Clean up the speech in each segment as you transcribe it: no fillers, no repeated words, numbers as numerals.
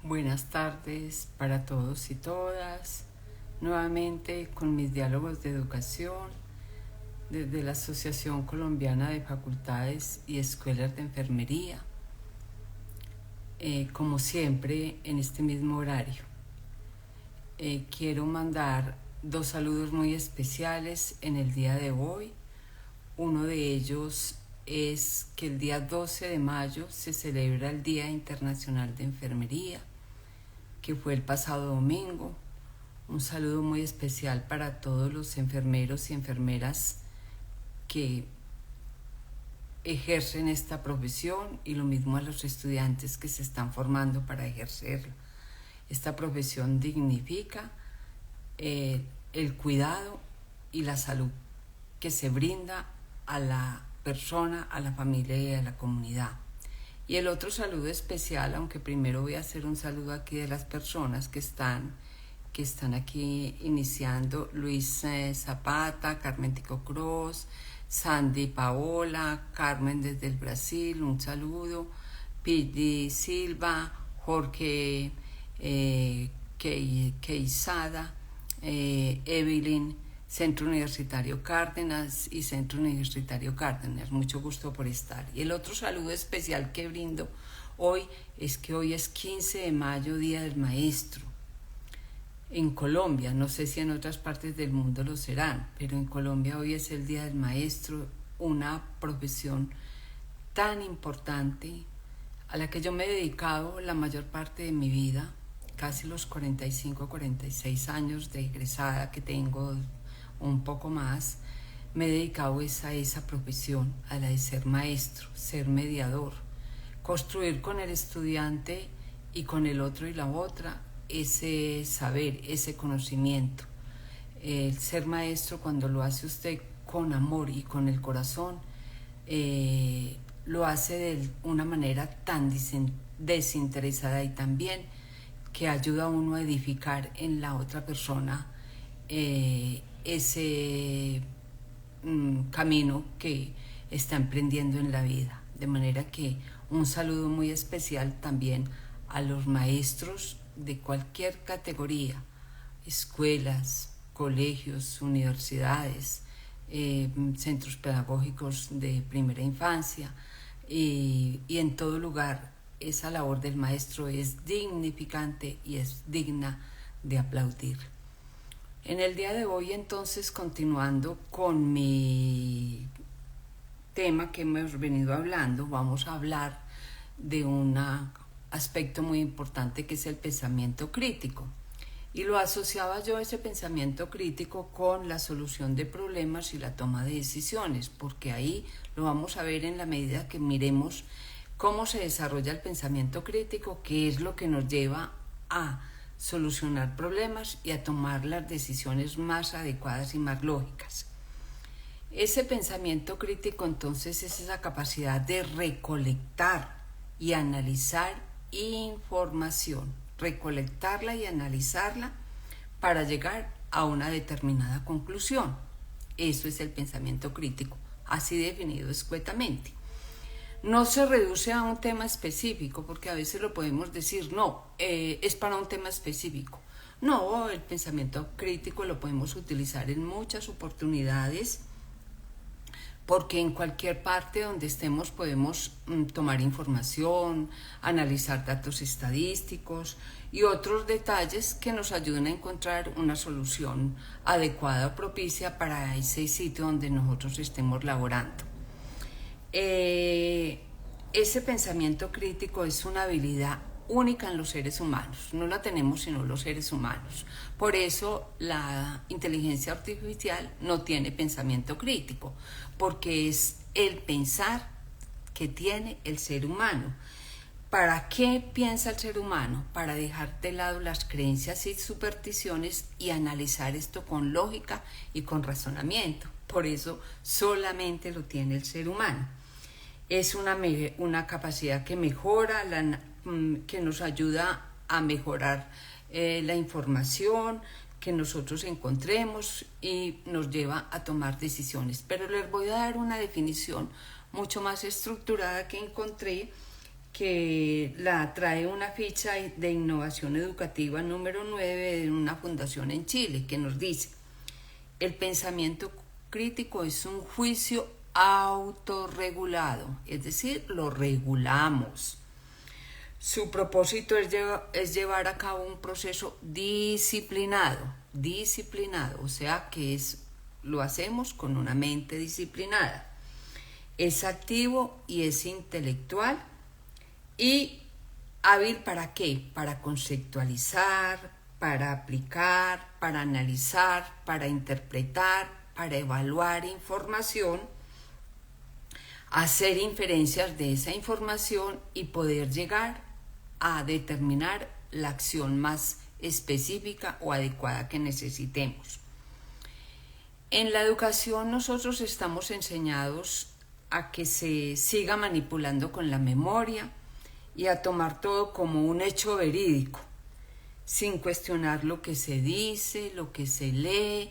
Buenas tardes para todos y todas. Nuevamente con mis diálogos de educación desde la Asociación Colombiana de Facultades y Escuelas de Enfermería. Como siempre en este mismo horario. Quiero mandar dos saludos muy especiales en el día de hoy. Uno de ellos es que el día 12 de mayo se celebra el Día Internacional de Enfermería, que fue el pasado domingo. Un saludo muy especial para todos los enfermeros y enfermeras que ejercen esta profesión y lo mismo a los estudiantes que se están formando para ejercerla. Esta profesión dignifica el cuidado y la salud que se brinda a la persona, a la familia y a la comunidad. Y el otro saludo especial, aunque primero voy a hacer un saludo aquí de las personas que están aquí iniciando: Luis Zapata, Carmen Tico Cruz, Sandy Paola, Carmen desde el Brasil, un saludo, Pidi Silva, Jorge Queizada, Evelyn, Centro Universitario Cárdenas y Centro Universitario Cárdenas, mucho gusto por estar. Y el otro saludo especial que brindo hoy es que hoy es 15 de mayo, Día del Maestro. En Colombia, no sé si en otras partes del mundo lo serán, pero en Colombia hoy es el Día del Maestro, una profesión tan importante a la que yo me he dedicado la mayor parte de mi vida, casi los 45, 46 años de egresada que tengo, un poco más. Me he dedicado a esa profesión, a la de ser maestro, ser mediador, construir con el estudiante y con el otro y la otra ese saber, ese conocimiento. El ser maestro, cuando lo hace usted con amor y con el corazón, lo hace de una manera tan desinteresada y también que ayuda a uno a edificar en la otra persona ese camino que está emprendiendo en la vida. De manera que un saludo muy especial también a los maestros de cualquier categoría, escuelas, colegios, universidades, centros pedagógicos de primera infancia, y en todo lugar esa labor del maestro es dignificante y es digna de aplaudir. En el día de hoy, entonces, continuando con mi tema que hemos venido hablando, vamos a hablar de un aspecto muy importante que es el pensamiento crítico. Y lo asociaba yo, ese pensamiento crítico, con la solución de problemas y la toma de decisiones, porque ahí lo vamos a ver en la medida que miremos cómo se desarrolla el pensamiento crítico, qué es lo que nos lleva a solucionar problemas y a tomar las decisiones más adecuadas y más lógicas. Ese pensamiento crítico, entonces, es esa capacidad de recolectar y analizar información, recolectarla y analizarla para llegar a una determinada conclusión. Eso es el pensamiento crítico, así definido escuetamente. No se reduce a un tema específico, porque a veces lo podemos decir, no, es para un tema específico. No, el pensamiento crítico lo podemos utilizar en muchas oportunidades, porque en cualquier parte donde estemos podemos tomar información, analizar datos estadísticos y otros detalles que nos ayuden a encontrar una solución adecuada o propicia para ese sitio donde nosotros estemos laborando. Ese pensamiento crítico es una habilidad única en los seres humanos, no la tenemos sino los seres humanos. Por eso la inteligencia artificial no tiene pensamiento crítico, porque es el pensar que tiene el ser humano. ¿Para qué piensa el ser humano? Para dejar de lado las creencias y supersticiones y analizar esto con lógica y con razonamiento. Por eso solamente lo tiene el ser humano. Es una capacidad que mejora, que nos ayuda a mejorar la información que nosotros encontremos y nos lleva a tomar decisiones. Pero les voy a dar una definición mucho más estructurada que encontré, que la trae una ficha de innovación educativa número 9 de una fundación en Chile, que nos dice: el pensamiento crítico es un juicio autorregulado, es decir, lo regulamos. Su propósito es llevar a cabo un proceso disciplinado, o sea que lo hacemos con una mente disciplinada. Es activo y es intelectual y hábil ¿para qué? Para conceptualizar, para aplicar, para analizar, para interpretar, para evaluar información, hacer inferencias de esa información y poder llegar a determinar la acción más específica o adecuada que necesitemos. En la educación nosotros estamos enseñados a que se siga manipulando con la memoria y a tomar todo como un hecho verídico, sin cuestionar lo que se dice, lo que se lee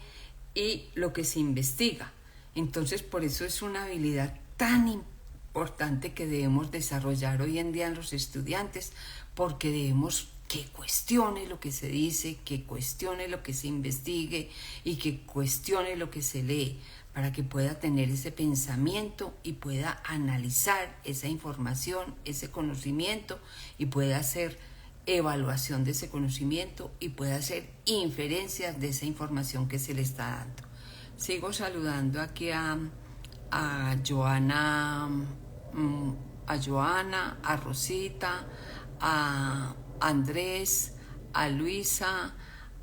y lo que se investiga. Entonces, por eso es una habilidad tan importante que debemos desarrollar hoy en día en los estudiantes, porque debemos que cuestione lo que se dice, que cuestione lo que se investigue y que cuestione lo que se lee, para que pueda tener ese pensamiento y pueda analizar esa información, ese conocimiento, y pueda hacer evaluación de ese conocimiento y pueda hacer inferencias de esa información que se le está dando. Sigo saludando aquí a Joana, a Rosita, a Andrés, a Luisa,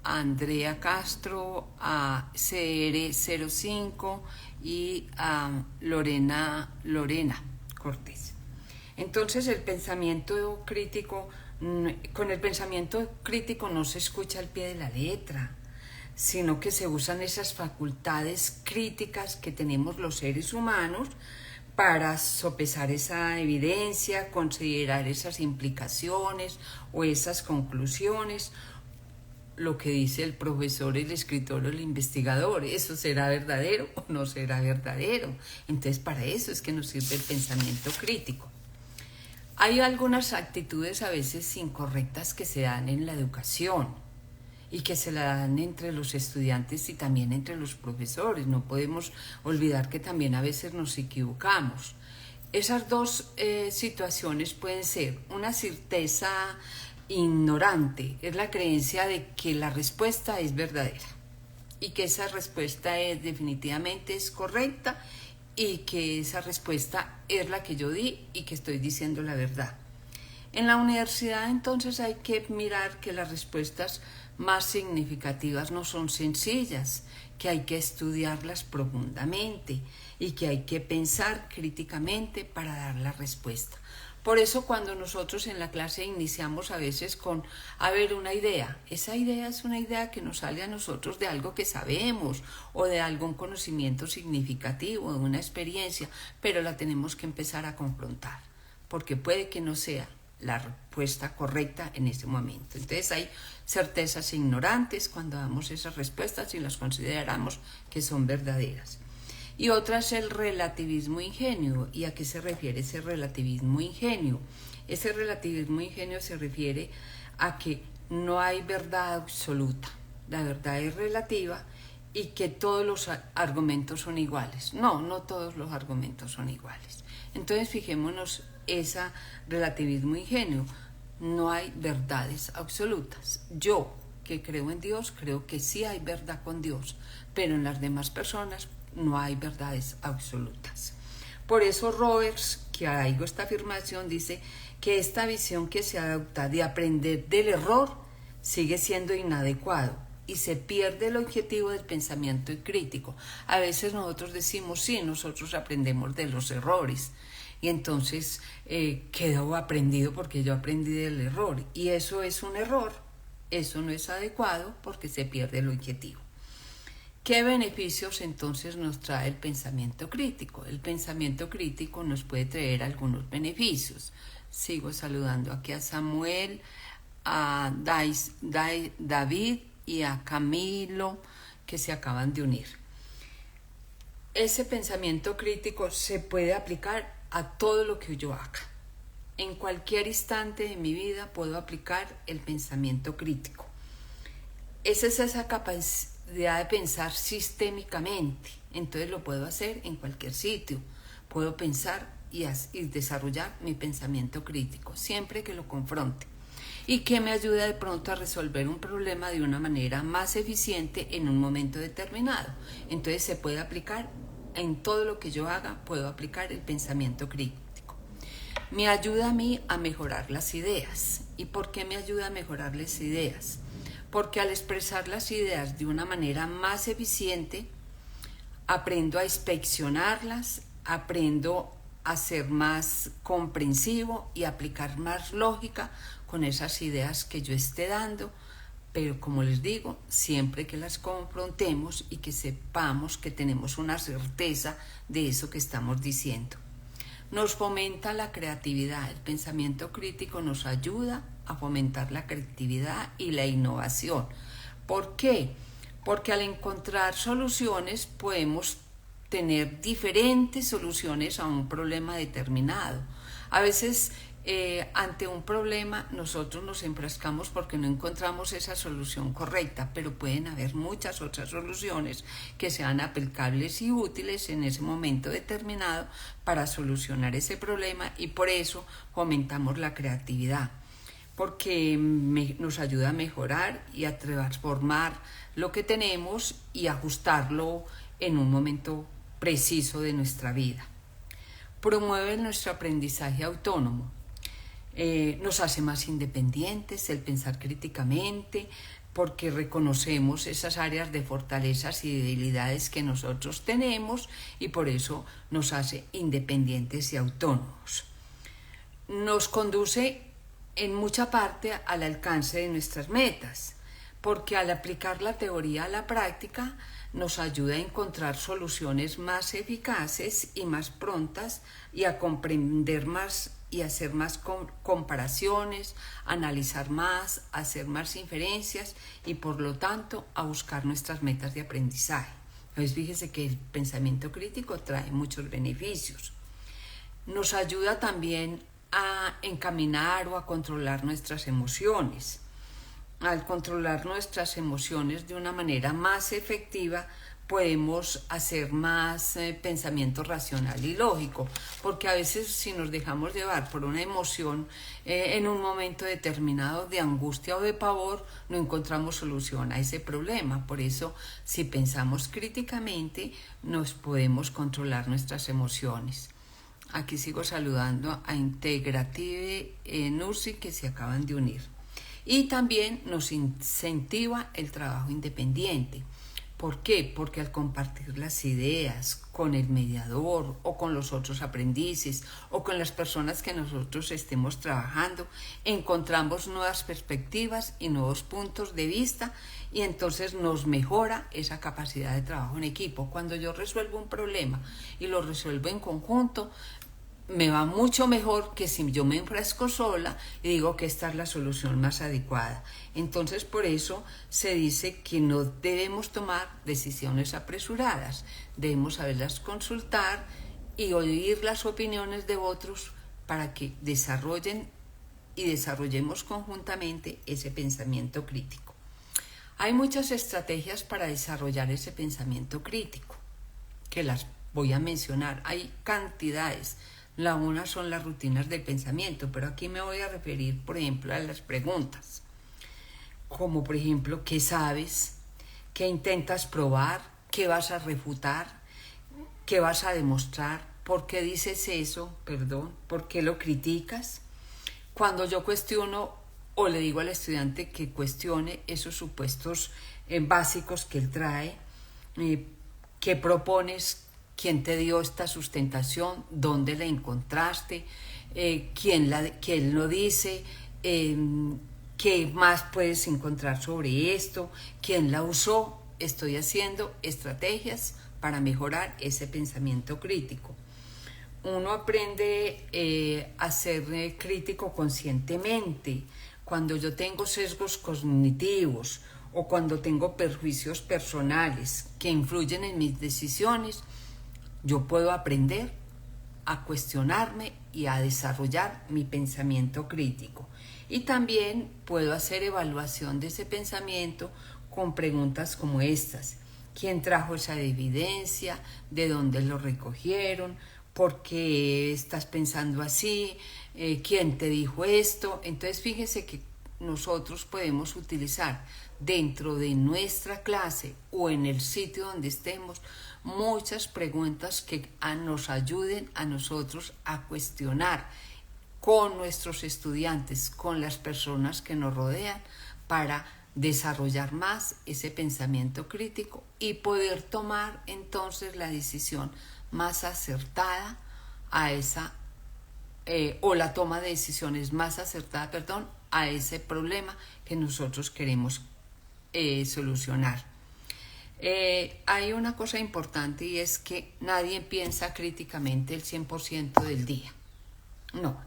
a Andrea Castro, a CR05 y a Lorena Cortés. Entonces el pensamiento crítico, con el pensamiento crítico no se escucha al pie de la letra, sino que se usan esas facultades críticas que tenemos los seres humanos para sopesar esa evidencia, considerar esas implicaciones o esas conclusiones, lo que dice el profesor, el escritor o el investigador. ¿Eso será verdadero o no será verdadero? Entonces, para eso es que nos sirve el pensamiento crítico. Hay algunas actitudes a veces incorrectas que se dan en la educación y que se la dan entre los estudiantes y también entre los profesores. No podemos olvidar que también a veces nos equivocamos. Esas dos situaciones pueden ser una certeza ignorante, es la creencia de que la respuesta es verdadera y que esa respuesta definitivamente es correcta y que esa respuesta es la que yo di y que estoy diciendo la verdad. En la universidad entonces hay que mirar que las respuestas más significativas no son sencillas, que hay que estudiarlas profundamente y que hay que pensar críticamente para dar la respuesta. Por eso cuando nosotros en la clase iniciamos a veces con, una idea, esa idea es una idea que nos sale a nosotros de algo que sabemos o de algún conocimiento significativo, de una experiencia, pero la tenemos que empezar a confrontar, porque puede que no sea la respuesta correcta en ese momento. Entonces hay certezas ignorantes cuando damos esas respuestas y las consideramos que son verdaderas. Y otra es el relativismo ingenuo. ¿Y a qué se refiere ese relativismo ingenuo? Ese relativismo ingenuo se refiere a que no hay verdad absoluta. La verdad es relativa y que todos los argumentos son iguales. No todos los argumentos son iguales. Entonces fijémonos ese relativismo ingenuo. No hay verdades absolutas. Yo, que creo en Dios, creo que sí hay verdad con Dios, pero en las demás personas no hay verdades absolutas. Por eso Roberts, que hago esta afirmación, dice que esta visión que se adopta de aprender del error sigue siendo inadecuado y se pierde el objetivo del pensamiento crítico. A veces nosotros decimos, sí, nosotros aprendemos de los errores, y entonces quedó aprendido porque yo aprendí del error, y eso es un error, eso no es adecuado porque se pierde el objetivo. ¿Qué beneficios entonces nos trae el pensamiento crítico? El pensamiento crítico nos puede traer algunos beneficios. Sigo saludando aquí a Samuel, a David y a Camilo, que se acaban de unir. Ese pensamiento crítico se puede aplicar a todo lo que yo haga. en cualquier instante de mi vida puedo aplicar el pensamiento crítico. Esa es esa capacidad de pensar sistémicamente. Entonces lo puedo hacer en cualquier sitio. Puedo pensar y desarrollar mi pensamiento crítico, siempre que lo confronte. Y que me ayuda de pronto a resolver un problema de una manera más eficiente en un momento determinado. Entonces se puede aplicar en todo lo que yo haga, puedo aplicar el pensamiento crítico. Me ayuda a mí a mejorar las ideas. ¿Y por qué me ayuda a mejorar las ideas? Porque al expresar las ideas de una manera más eficiente, aprendo a inspeccionarlas, aprendo a ser más comprensivo y aplicar más lógica con esas ideas que yo esté dando, pero como les digo, siempre que las confrontemos y que sepamos que tenemos una certeza de eso que estamos diciendo. Nos fomenta la creatividad. El pensamiento crítico nos ayuda a fomentar la creatividad y la innovación. ¿Por qué? Porque al encontrar soluciones podemos tener diferentes soluciones a un problema determinado. A veces ante un problema nosotros nos enfrascamos porque no encontramos esa solución correcta, pero pueden haber muchas otras soluciones que sean aplicables y útiles en ese momento determinado para solucionar ese problema, y por eso fomentamos la creatividad, porque nos ayuda a mejorar y a transformar lo que tenemos y ajustarlo en un momento preciso de nuestra vida. Promueve nuestro aprendizaje autónomo. Nos hace más independientes el pensar críticamente, porque reconocemos esas áreas de fortalezas y debilidades que nosotros tenemos, y por eso nos hace independientes y autónomos. Nos conduce en mucha parte al alcance de nuestras metas, porque al aplicar la teoría a la práctica nos ayuda a encontrar soluciones más eficaces y más prontas, y a comprender más y hacer más comparaciones, analizar más, hacer más inferencias y por lo tanto a buscar nuestras metas de aprendizaje. Entonces fíjese que el pensamiento crítico trae muchos beneficios. Nos ayuda también a encaminar o a controlar nuestras emociones. Al controlar nuestras emociones de una manera más efectiva, podemos hacer más pensamiento racional y lógico, porque a veces si nos dejamos llevar por una emoción en un momento determinado de angustia o de pavor, no encontramos solución a ese problema. Por eso, si pensamos críticamente, nos podemos controlar nuestras emociones. Aquí sigo saludando a Integrative Nursi, que se acaban de unir. Y también nos incentiva el trabajo independiente. ¿Por qué? Porque al compartir las ideas con el mediador o con los otros aprendices o con las personas que nosotros estemos trabajando, encontramos nuevas perspectivas y nuevos puntos de vista, y entonces nos mejora esa capacidad de trabajo en equipo. Cuando yo resuelvo un problema y lo resuelvo en conjunto, me va mucho mejor que si yo me enfrasco sola y digo que esta es la solución más adecuada. Entonces, por eso se dice que no debemos tomar decisiones apresuradas, debemos saberlas consultar y oír las opiniones de otros para que desarrollen y desarrollemos conjuntamente ese pensamiento crítico. Hay muchas estrategias para desarrollar ese pensamiento crítico, que las voy a mencionar. Hay cantidades. La una son las rutinas del pensamiento, pero aquí me voy a referir, por ejemplo, a las preguntas. Como, por ejemplo, ¿qué sabes? ¿Qué intentas probar? ¿Qué vas a refutar? ¿Qué vas a demostrar? ¿Por qué dices eso? ¿Por qué lo criticas? Cuando yo cuestiono o le digo al estudiante que cuestione esos supuestos básicos que él trae, ¿qué propones? ¿Quién te dio esta sustentación? ¿Dónde la encontraste? ¿Quién lo dice? ¿Qué más puedes encontrar sobre esto? ¿Quién la usó? Estoy haciendo estrategias para mejorar ese pensamiento crítico. Uno aprende a ser crítico conscientemente. Cuando yo tengo sesgos cognitivos o cuando tengo perjuicios personales que influyen en mis decisiones, yo puedo aprender a cuestionarme y a desarrollar mi pensamiento crítico. Y también puedo hacer evaluación de ese pensamiento con preguntas como estas. ¿Quién trajo esa evidencia? ¿De dónde lo recogieron? ¿Por qué estás pensando así? ¿Quién te dijo esto? Entonces fíjese que nosotros podemos utilizar dentro de nuestra clase o en el sitio donde estemos muchas preguntas que nos ayuden a nosotros a cuestionar con nuestros estudiantes, con las personas que nos rodean, para desarrollar más ese pensamiento crítico y poder tomar entonces la decisión más acertada a esa, o la toma de decisiones más acertada, perdón, a ese problema que nosotros queremos solucionar. Hay una cosa importante y es que nadie piensa críticamente el 100% del día. No,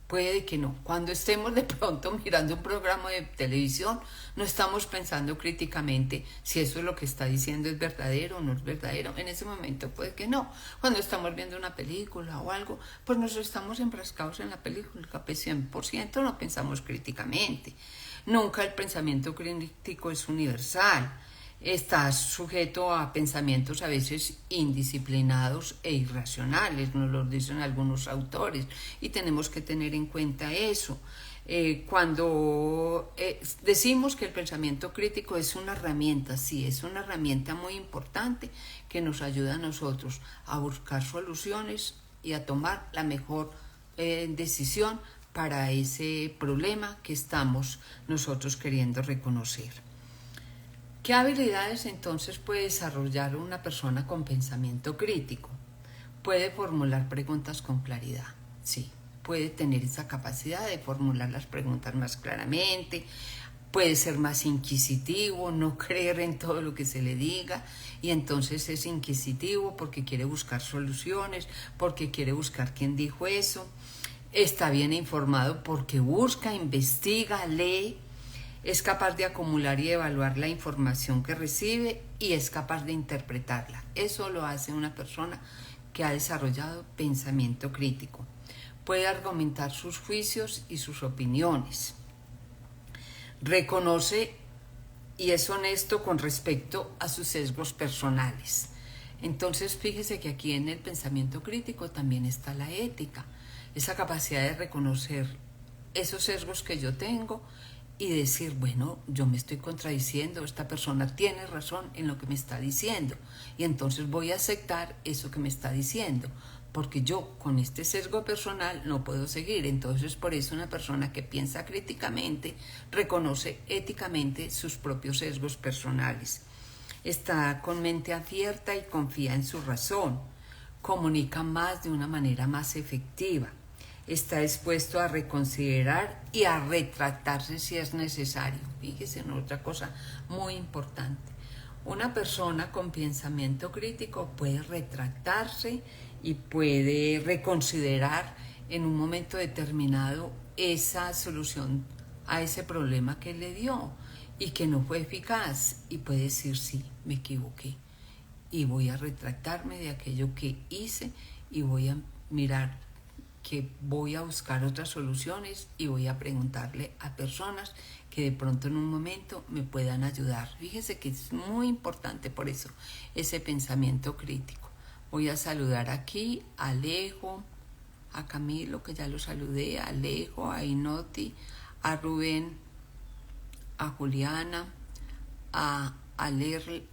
puede que no. Cuando estemos de pronto mirando un programa de televisión, no estamos pensando críticamente si eso es lo que está diciendo es verdadero o no es verdadero. En ese momento puede que no. Cuando estamos viendo una película o algo, pues nos estamos enfrascados en la película, pues 100% no pensamos críticamente. Nunca el pensamiento crítico es universal. Está sujeto a pensamientos a veces indisciplinados e irracionales, nos lo dicen algunos autores, y tenemos que tener en cuenta eso. Cuando decimos que el pensamiento crítico es una herramienta, sí, es una herramienta muy importante que nos ayuda a nosotros a buscar soluciones y a tomar la mejor decisión para ese problema que estamos nosotros queriendo reconocer. ¿Qué habilidades entonces puede desarrollar una persona con pensamiento crítico? Puede formular preguntas con claridad, sí, puede tener esa capacidad de formular las preguntas más claramente, puede ser más inquisitivo, no creer en todo lo que se le diga, y entonces es inquisitivo porque quiere buscar soluciones, porque quiere buscar quién dijo eso, está bien informado porque busca, investiga, lee, es capaz de acumular y evaluar la información que recibe y es capaz de interpretarla. Eso lo hace una persona que ha desarrollado pensamiento crítico. Puede argumentar sus juicios y sus opiniones. Reconoce y es honesto con respecto a sus sesgos personales. Entonces fíjese que aquí en el pensamiento crítico también está la ética, esa capacidad de reconocer esos sesgos que yo tengo y decir, bueno, yo me estoy contradiciendo, esta persona tiene razón en lo que me está diciendo y entonces voy a aceptar eso que me está diciendo, porque yo con este sesgo personal no puedo seguir. Entonces por eso una persona que piensa críticamente reconoce éticamente sus propios sesgos personales, está con mente abierta y confía en su razón, comunica más de una manera más efectiva, está dispuesto a reconsiderar y a retractarse si es necesario. Fíjese en otra cosa muy importante. Una persona con pensamiento crítico puede retractarse y puede reconsiderar en un momento determinado esa solución a ese problema que le dio y que no fue eficaz, y puede decir, sí, me equivoqué y voy a retractarme de aquello que hice y voy a mirar que voy a buscar otras soluciones y voy a preguntarle a personas que de pronto en un momento me puedan ayudar. Fíjese que es muy importante por eso ese pensamiento crítico. Voy a saludar aquí a Alejo, a Camilo, que ya lo saludé, a Alejo, a Inoti, a Rubén, a Juliana, a Ale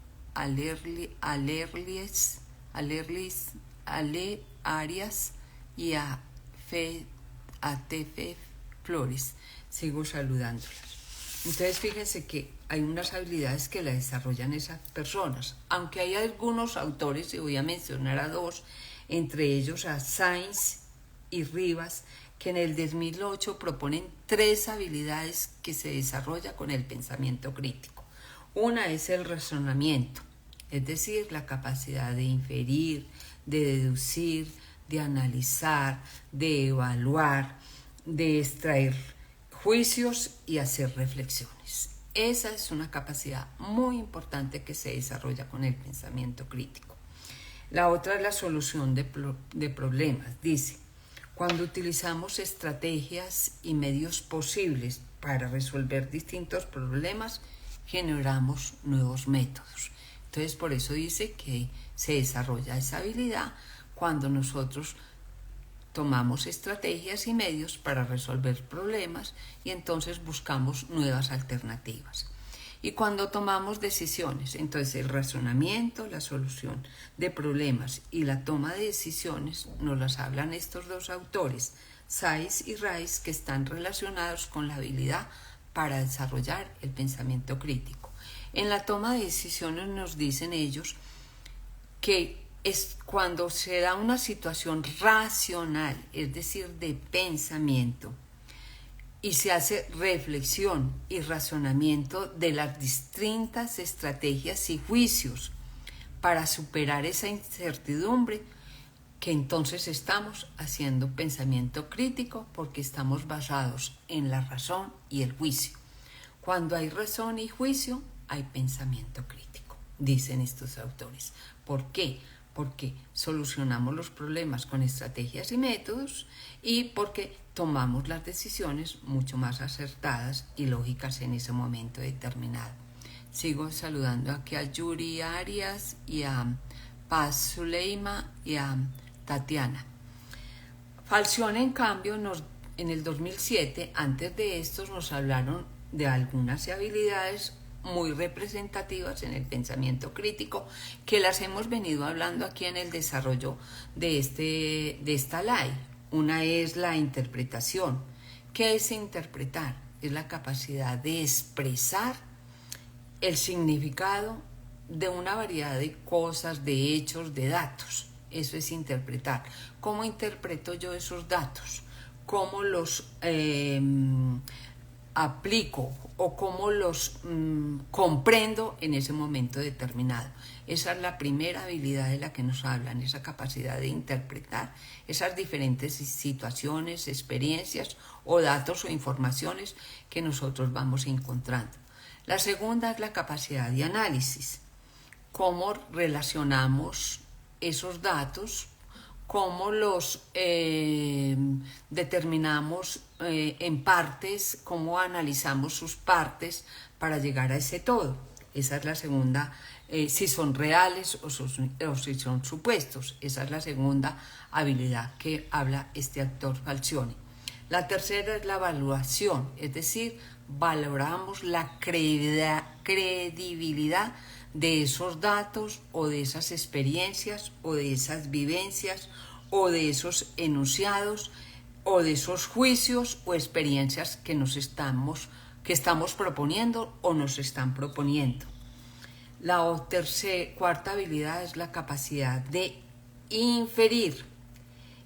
Arias y a Tefe Flores. Sigo saludándolas. Entonces fíjense que hay unas habilidades que la desarrollan esas personas, aunque hay algunos autores, y voy a mencionar a dos, entre ellos a Sainz y Rivas, que en el 2008 proponen 3 habilidades que se desarrollan con el pensamiento crítico. Una es el razonamiento, es decir, la capacidad de inferir, de deducir, de analizar, de evaluar, de extraer juicios y hacer reflexiones. Esa es una capacidad muy importante que se desarrolla con el pensamiento crítico. La otra es la solución de problemas. Dice, cuando utilizamos estrategias y medios posibles para resolver distintos problemas, generamos nuevos métodos. Entonces, por eso dice que se desarrolla esa habilidad cuando nosotros tomamos estrategias y medios para resolver problemas y entonces buscamos nuevas alternativas. Y cuando tomamos decisiones, entonces el razonamiento, la solución de problemas y la toma de decisiones nos las hablan estos dos autores, Sais y Rice, que están relacionados con la habilidad para desarrollar el pensamiento crítico. En la toma de decisiones nos dicen ellos que es cuando se da una situación racional, es decir, de pensamiento, y se hace reflexión y razonamiento de las distintas estrategias y juicios para superar esa incertidumbre, que entonces estamos haciendo pensamiento crítico porque estamos basados en la razón y el juicio. Cuando hay razón y juicio, hay pensamiento crítico, dicen estos autores. ¿Por qué? Porque solucionamos los problemas con estrategias y métodos y porque tomamos las decisiones mucho más acertadas y lógicas en ese momento determinado. Sigo saludando aquí a Yuri Arias y a Paz Zuleima y a Tatiana. Falcione, en cambio, en el 2007, antes de estos, nos hablaron de algunas habilidades muy representativas en el pensamiento crítico, que las hemos venido hablando aquí en el desarrollo de esta ley. Una es la interpretación. ¿Qué es interpretar? Es la capacidad de expresar el significado de una variedad de cosas, de hechos, de datos. Eso es interpretar. ¿Cómo interpreto yo esos datos? ¿Cómo los aplico o cómo los comprendo en ese momento determinado? Esa es la primera habilidad de la que nos hablan, esa capacidad de interpretar esas diferentes situaciones, experiencias o datos o informaciones que nosotros vamos encontrando. La segunda es la capacidad de análisis. Cómo relacionamos esos datos, cómo los determinamos en partes, cómo analizamos sus partes para llegar a ese todo. Esa es la segunda, si son reales o si son supuestos. Esa es la segunda habilidad que habla este autor Falcione. La tercera es la evaluación, es decir, valoramos la credibilidad de esos datos o de esas experiencias o de esas vivencias o de esos enunciados o de esos juicios o experiencias que estamos proponiendo o nos están proponiendo. La cuarta habilidad es la capacidad de inferir,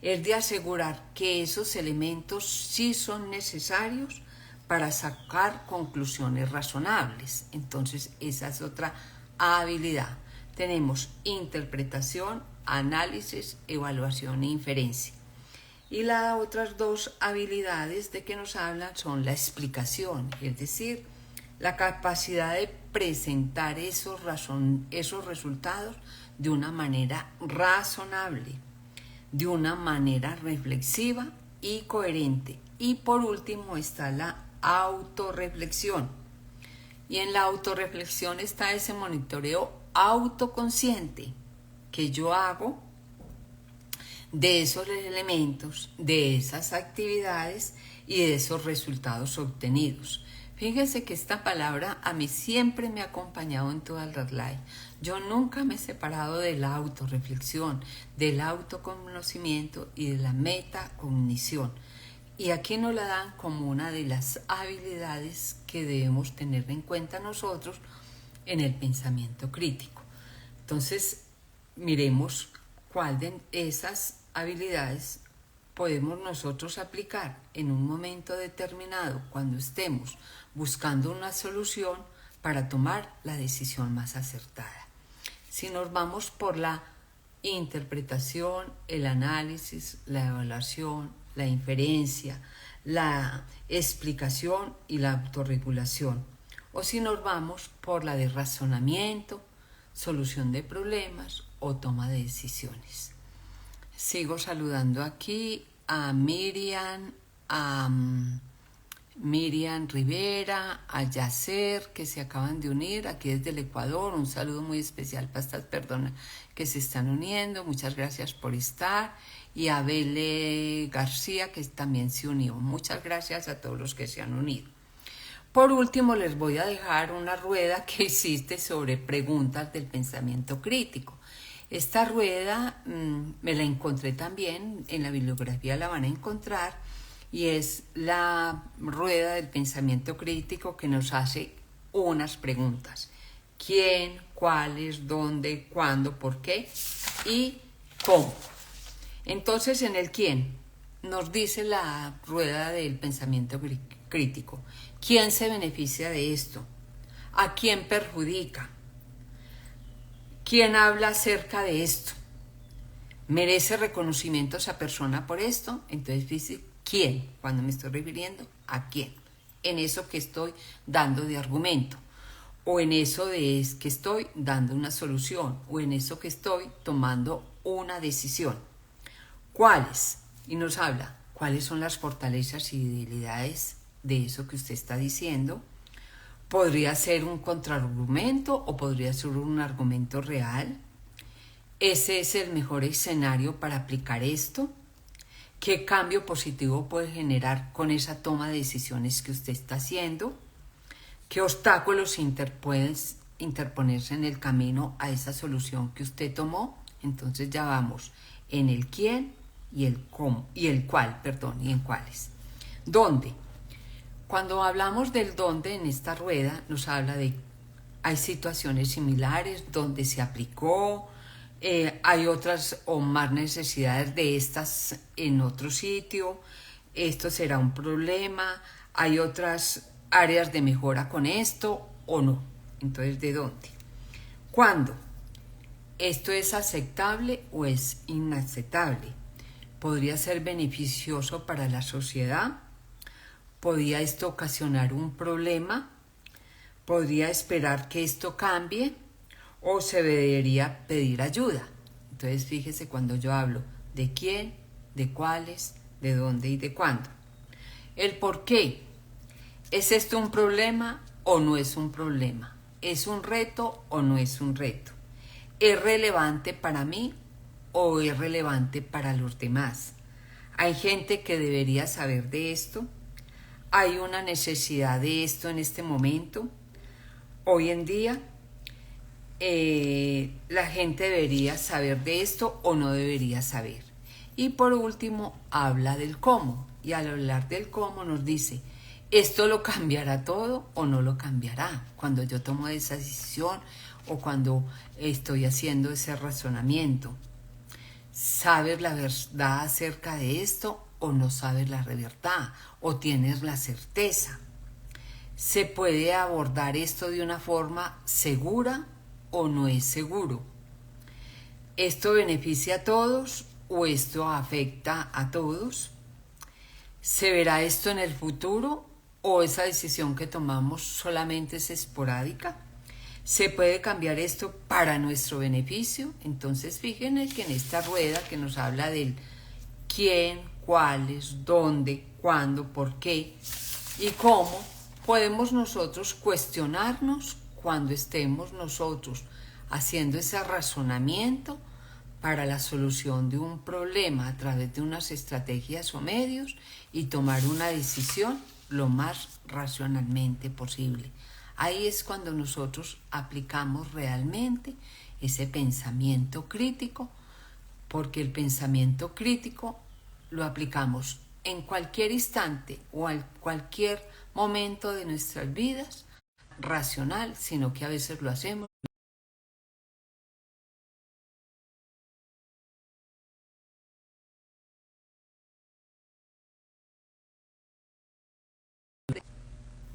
es de asegurar que esos elementos sí son necesarios para sacar conclusiones razonables. Entonces, esa es otra habilidad. Tenemos interpretación, análisis, evaluación e inferencia. Y las otras dos habilidades de que nos hablan son la explicación, es decir, la capacidad de presentar esos resultados de una manera razonable, de una manera reflexiva y coherente. Y por último está la autorreflexión. Y en la autorreflexión está ese monitoreo autoconsciente que yo hago de esos elementos, de esas actividades y de esos resultados obtenidos. Fíjense que esta palabra a mí siempre me ha acompañado en todas las lives. Yo nunca me he separado de la autorreflexión, del autoconocimiento y de la metacognición. Y aquí nos la dan como una de las habilidades que debemos tener en cuenta nosotros en el pensamiento crítico. Entonces, miremos cuál de esas habilidades podemos nosotros aplicar en un momento determinado cuando estemos buscando una solución para tomar la decisión más acertada. Si nos vamos por la interpretación, el análisis, la evaluación, la inferencia, la explicación y la autorregulación, o si nos vamos por la de razonamiento, solución de problemas o toma de decisiones. Sigo saludando aquí a Miriam, a Miriam Rivera, a Yacer, que se acaban de unir aquí desde el Ecuador. Un saludo muy especial para estas personas que se están uniendo. Muchas gracias por estar. Y a Bele García, que también se unió. Muchas gracias a todos los que se han unido. Por último, les voy a dejar una rueda que hiciste sobre preguntas del pensamiento crítico. Esta rueda me la encontré también, en la bibliografía la van a encontrar, y es la rueda del pensamiento crítico que nos hace unas preguntas. ¿Quién? ¿Cuáles? ¿Dónde? ¿Cuándo? ¿Por qué? ¿Y cómo? Entonces, en el quién nos dice la rueda del pensamiento crítico. ¿Quién se beneficia de esto? ¿A quién perjudica? ¿Quién habla acerca de esto? ¿Merece reconocimiento esa persona por esto? Entonces dice, ¿quién? Cuando me estoy refiriendo, ¿a quién? En eso que estoy dando de argumento, o en eso de que estoy dando una solución, o en eso que estoy tomando una decisión. ¿Cuáles? Y nos habla, ¿cuáles son las fortalezas y debilidades de eso que usted está diciendo? ¿Podría ser un contraargumento o podría ser un argumento real? ¿Ese es el mejor escenario para aplicar esto? ¿Qué cambio positivo puede generar con esa toma de decisiones que usted está haciendo? ¿Qué obstáculos pueden interponerse en el camino a esa solución que usted tomó? Entonces ya vamos en el quién y el cómo, y el cuál, perdón, y en cuáles. ¿Dónde? Cuando hablamos del dónde en esta rueda, nos habla de hay situaciones similares donde se aplicó, hay otras o más necesidades de estas en otro sitio, esto será un problema, hay otras áreas de mejora con esto o no. Entonces, ¿de dónde? ¿Cuándo? ¿Esto es aceptable o es inaceptable? ¿Podría ser beneficioso para la sociedad? ¿Podría esto ocasionar un problema? ¿Podría esperar que esto cambie? ¿O se debería pedir ayuda? Entonces fíjese cuando yo hablo de quién, de cuáles, de dónde y de cuándo. El por qué. ¿Es esto un problema o no es un problema? ¿Es un reto o no es un reto? ¿Es relevante para mí o es relevante para los demás? ¿Hay gente que debería saber de esto? ¿Hay una necesidad de esto en este momento? Hoy en día, la gente debería saber de esto o no debería saber. Y por último, habla del cómo. Y al hablar del cómo nos dice, ¿esto lo cambiará todo o no lo cambiará? Cuando yo tomo esa decisión o cuando estoy haciendo ese razonamiento. ¿Sabes la verdad acerca de esto o no sabes la verdad? ¿O tienes la certeza? ¿Se puede abordar esto de una forma segura o no es seguro? ¿Esto beneficia a todos o esto afecta a todos? ¿Se verá esto en el futuro o esa decisión que tomamos solamente es esporádica? ¿Se puede cambiar esto para nuestro beneficio? Entonces fíjense que en esta rueda que nos habla del quién, cuáles, dónde, cuándo, por qué y cómo, podemos nosotros cuestionarnos cuando estemos nosotros haciendo ese razonamiento para la solución de un problema a través de unas estrategias o medios y tomar una decisión lo más racionalmente posible. Ahí es cuando nosotros aplicamos realmente ese pensamiento crítico, porque el pensamiento crítico lo aplicamos en cualquier instante o en cualquier momento de nuestras vidas, racional, sino que a veces lo hacemos.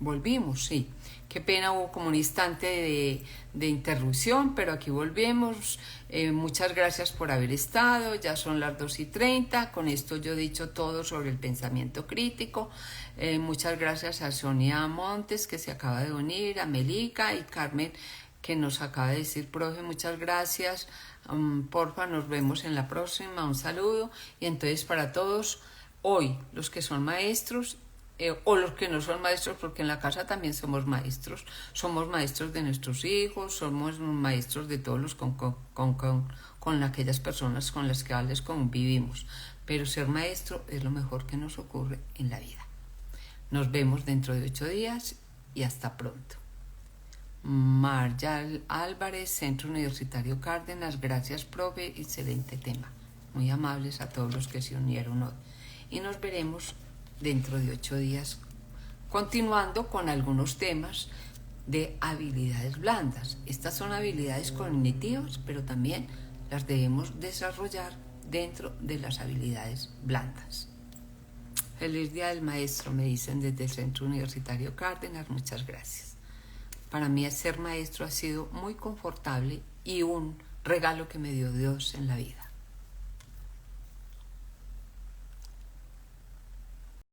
Volvimos, sí. Qué pena, hubo como un instante de interrupción, pero aquí volvemos. Muchas gracias por haber estado. Ya son las 2:30. Con esto yo he dicho todo sobre el pensamiento crítico. Muchas gracias a Sonia Montes, que se acaba de unir, a Melika y Carmen que nos acaba de decir, profe, muchas gracias, porfa, nos vemos en la próxima, un saludo. Y entonces para todos, hoy, los que son maestros, o los que no son maestros, porque en la casa también somos maestros de nuestros hijos, somos maestros de todos los con aquellas personas con las que convivimos, pero ser maestro es lo mejor que nos ocurre en la vida. Nos vemos dentro de 8 días y hasta pronto. Maryal Álvarez, Centro Universitario Cárdenas, gracias profe, excelente tema. Muy amables a todos los que se unieron hoy. Y nos veremos dentro de 8 días, continuando con algunos temas de habilidades blandas. Estas son habilidades cognitivas, pero también las debemos desarrollar dentro de las habilidades blandas. Feliz Día del Maestro, me dicen desde el Centro Universitario Cárdenas, muchas gracias. Para mí ser maestro ha sido muy confortable y un regalo que me dio Dios en la vida.